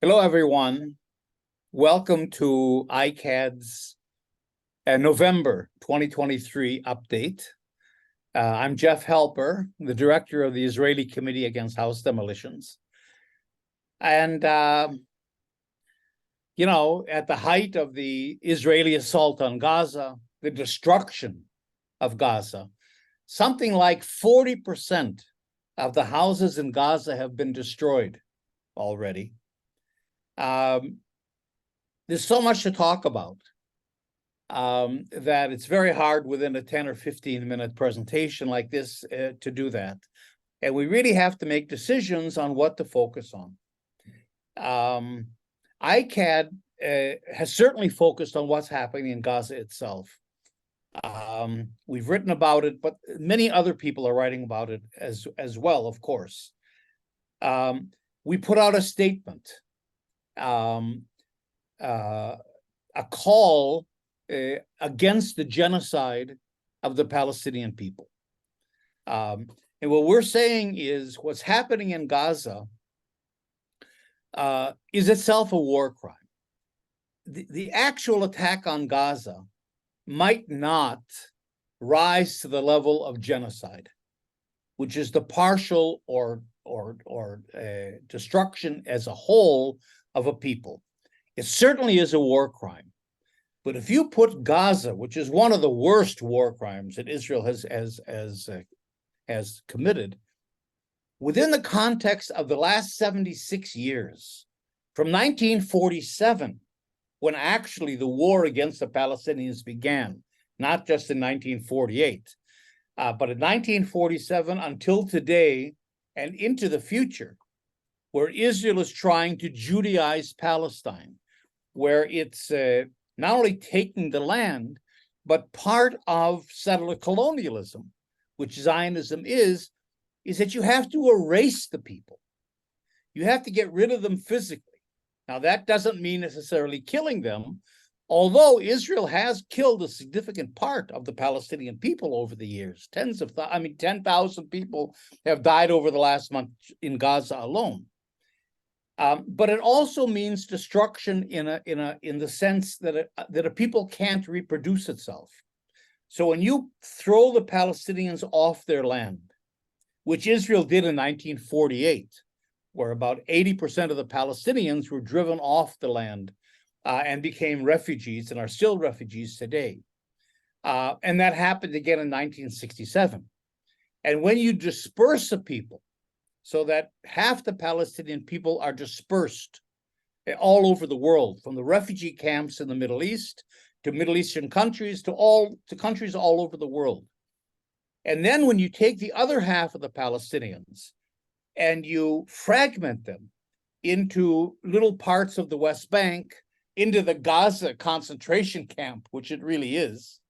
Hello, everyone. Welcome to ICAD's November 2023 update. I'm Jeff Helper, the director of the Israeli Committee Against House Demolitions. And, at the height of the Israeli assault on Gaza, the destruction of Gaza, something like 40% of the houses in Gaza have been destroyed already. There's so much to talk about that it's very hard within a 10 or 15-minute presentation like this to do that. And we really have to make decisions on what to focus on. ICAD has certainly focused on what's happening in Gaza itself. We've written about it, but many other people are writing about it as well, of course. We put out a statement, a call against the genocide of the Palestinian people. And what we're saying is what's happening in Gaza is itself a war crime. The actual attack on Gaza might not rise to the level of genocide, which is the partial or destruction as a whole of a people. It certainly is a war crime. But if you put Gaza, which is one of the worst war crimes that Israel has committed, within the context of the last 76 years, from 1947, when actually the war against the Palestinians began, not just in 1948, but in 1947 until today and into the future, where Israel is trying to Judaize Palestine, where it's not only taking the land, but part of settler colonialism, which Zionism is that you have to erase the people. You have to get rid of them physically. Now, that doesn't mean necessarily killing them, although Israel has killed a significant part of the Palestinian people over the years. 10,000 people have died over the last month in Gaza alone. But it also means destruction in the sense that a people can't reproduce itself. So when you throw the Palestinians off their land, which Israel did in 1948, where about 80% of the Palestinians were driven off the land and became refugees and are still refugees today. And that happened again in 1967. And when you disperse a people, so that half the Palestinian people are dispersed all over the world, from the refugee camps in the Middle East to Middle Eastern countries to countries all over the world. And then when you take the other half of the Palestinians and you fragment them into little parts of the West Bank, into the Gaza concentration camp, which it really is,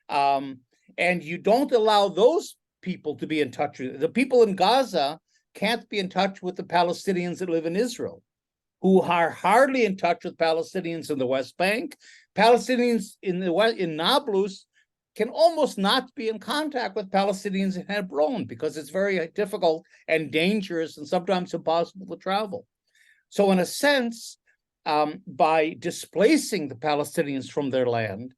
and you don't allow those people to be in touch with the people in Gaza, can't be in touch with the Palestinians that live in Israel, who are hardly in touch with Palestinians in the West Bank. Palestinians in Nablus can almost not be in contact with Palestinians in Hebron because it's very difficult and dangerous and sometimes impossible to travel. So in a sense, by displacing the Palestinians from their land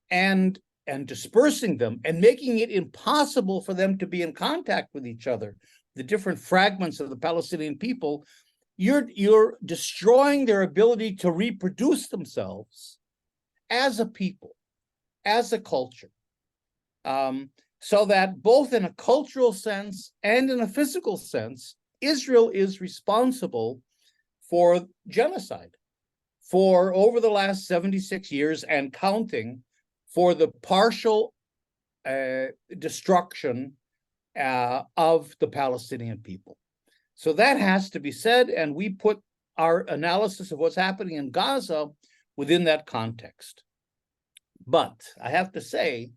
and dispersing them and making it impossible for them to be in contact with each other, the different fragments of the Palestinian people, you're destroying their ability to reproduce themselves as a people, as a culture, so that both in a cultural sense and in a physical sense, Israel is responsible for genocide for over the last 76 years and counting, for the partial destruction of the Palestinian people. So that has to be said, and we put our analysis of what's happening in Gaza within that context. But I have to say,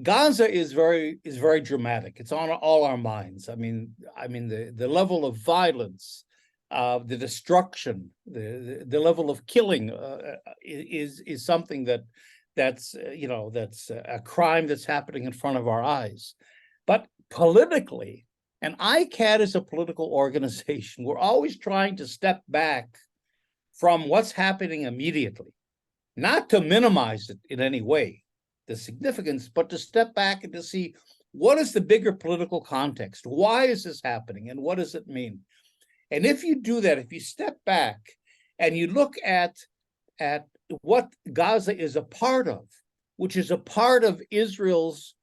Gaza is very dramatic. It's on all our minds. I mean the level of violence, the destruction, the level of killing is something that's a crime that's happening in front of our eyes. But politically, and ICAD is a political organization, we're always trying to step back from what's happening immediately, not to minimize it in any way, the significance, but to step back and to see what is the bigger political context? Why is this happening? And what does it mean? And if you do that, if you step back and you look at what Gaza is a part of, which is a part of Israel's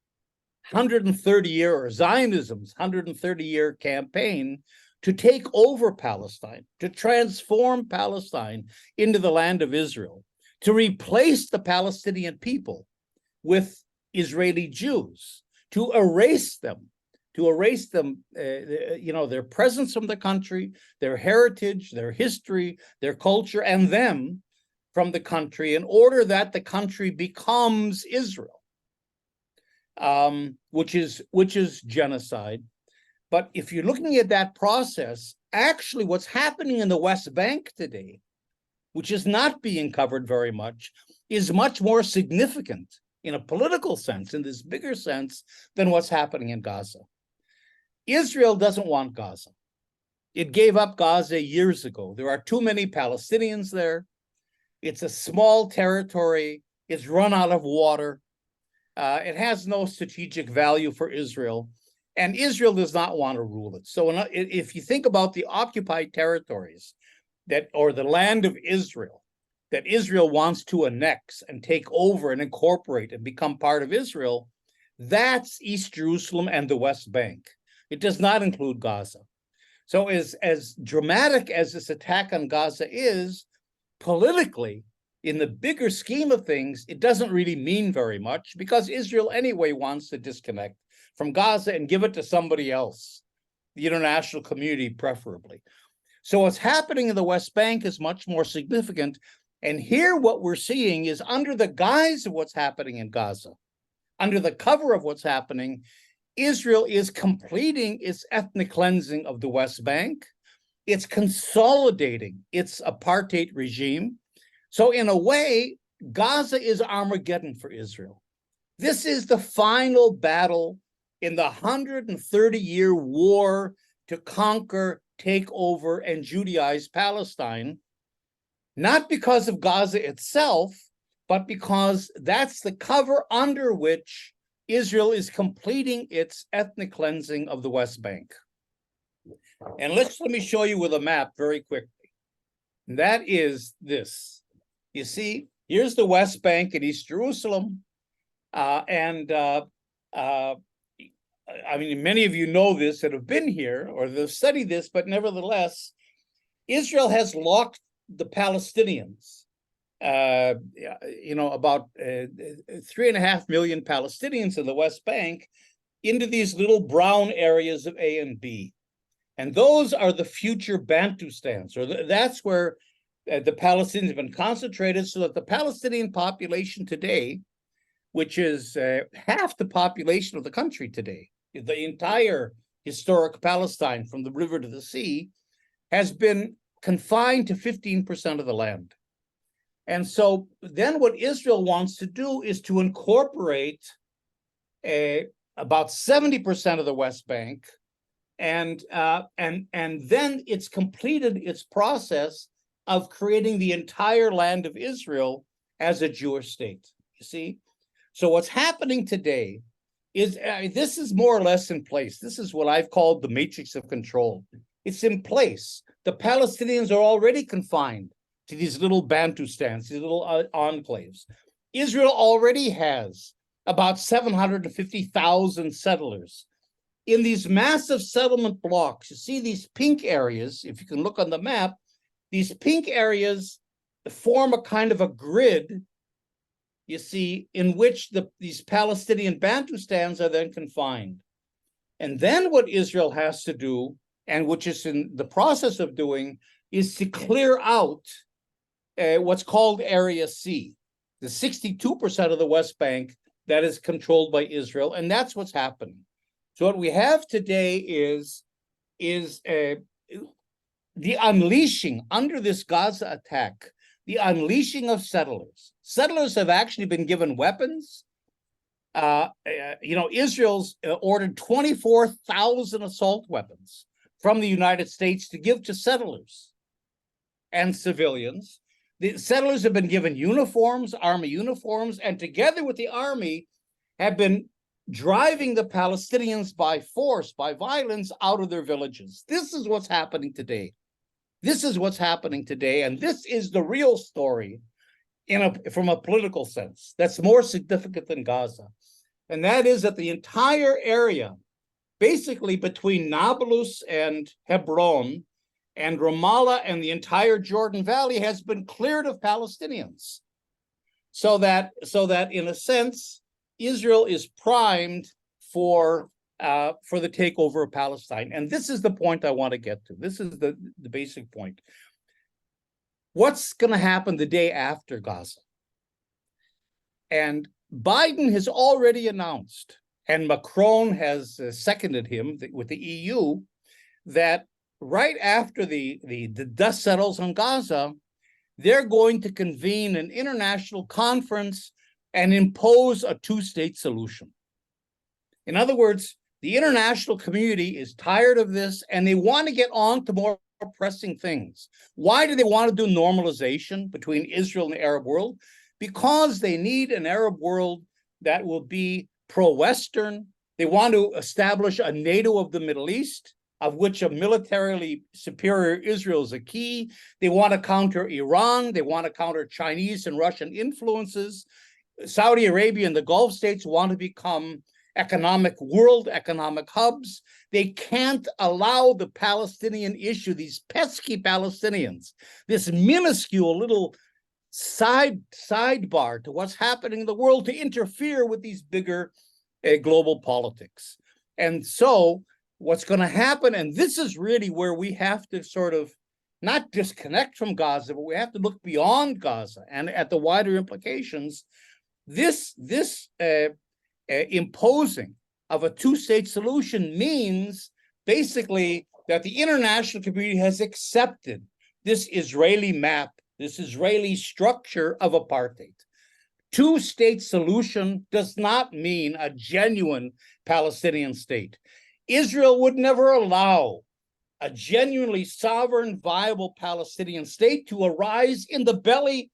130-year, or Zionism's 130-year campaign to take over Palestine, to transform Palestine into the land of Israel, to replace the Palestinian people with Israeli Jews, to erase them, their presence from the country, their heritage, their history, their culture, and them from the country, in order that the country becomes Israel, which is genocide. But if you're looking at that process, actually what's happening in the West Bank today, which is not being covered very much, is much more significant in a political sense, in this bigger sense, than what's happening in Gaza. Israel doesn't want Gaza. It gave up Gaza years ago. There are too many Palestinians there. It's a small territory. It's run out of water. It has no strategic value for Israel. And Israel does not want to rule it. So if you think about the occupied territories or the land of Israel, that Israel wants to annex and take over and incorporate and become part of Israel, that's East Jerusalem and the West Bank. It does not include Gaza. So as dramatic as this attack on Gaza is, politically, in the bigger scheme of things, it doesn't really mean very much, because Israel anyway wants to disconnect from Gaza and give it to somebody else, the international community preferably. So what's happening in the West Bank is much more significant. And here what we're seeing is, under the guise of what's happening in Gaza, under the cover of what's happening, Israel is completing its ethnic cleansing of the West Bank. It's consolidating its apartheid regime. So in a way, Gaza is Armageddon for Israel. This is the final battle in the 130-year war to conquer, take over, and Judaize Palestine, not because of Gaza itself, but because that's the cover under which Israel is completing its ethnic cleansing of the West Bank. And let me show you with a map very quickly. And that is this. You see, here's the West Bank and East Jerusalem. I mean, many of you know this that have been here or they've studied this, but nevertheless, Israel has locked the Palestinians, about 3.5 million Palestinians in the West Bank, into these little brown areas of A and B. And those are the future Bantustans, or that's where the Palestinians have been concentrated, so that the Palestinian population today, which is half the population of the country today, the entire historic Palestine from the river to the sea, has been confined to 15% of the land. And so then what Israel wants to do is to incorporate about 70% of the West Bank, and then it's completed its process of creating the entire land of Israel as a Jewish state, you see? So what's happening today is, this is more or less in place. This is what I've called the matrix of control. It's in place. The Palestinians are already confined to these little Bantustans, these little enclaves. Israel already has about 750,000 settlers in these massive settlement blocks. You see these pink areas, if you can look on the map, these pink areas form a kind of a grid, you see, in which these Palestinian Bantustans are then confined. And then what Israel has to do, and which is in the process of doing, is to clear out what's called Area C, the 62% of the West Bank that is controlled by Israel, and that's what's happening. So what we have today is the unleashing, under this Gaza attack, the unleashing of settlers. Settlers have actually been given weapons. Israel's ordered 24,000 assault weapons from the United States to give to settlers. and civilians. The settlers have been given uniforms, army uniforms, and together with the army have been driving the Palestinians by force, by violence, out of their villages. This is what's happening today. This is what's happening today, and this is the real story from a political sense that's more significant than Gaza. And that is that the entire area, basically between Nablus and Hebron and Ramallah and the entire Jordan Valley, has been cleared of Palestinians. So that in a sense, Israel is primed for the takeover of Palestine. And this is the point I want to get to. This is the basic point. What's going to happen the day after Gaza? And Biden has already announced, and Macron has seconded him with the EU, that right after the dust settles on Gaza, they're going to convene an international conference and impose a two-state solution. In other words, the international community is tired of this, and they want to get on to more pressing things. Why do they want to do normalization between Israel and the Arab world? Because they need an Arab world that will be pro-Western. They want to establish a NATO of the Middle East, of which a militarily superior Israel is a key. They want to counter Iran. They want to counter Chinese and Russian influences. Saudi Arabia and the Gulf states want to become world economic hubs. They can't allow the Palestinian issue, these pesky Palestinians, this minuscule little sidebar to what's happening in the world, to interfere with these bigger global politics. And so what's going to happen, and this is really where we have to sort of not disconnect from Gaza, but we have to look beyond Gaza and at the wider implications. This imposing of a two-state solution means basically that the international community has accepted this Israeli map, this Israeli structure of apartheid. Two-state solution does not mean a genuine Palestinian state. Israel would never allow a genuinely sovereign, viable Palestinian state to arise in the belly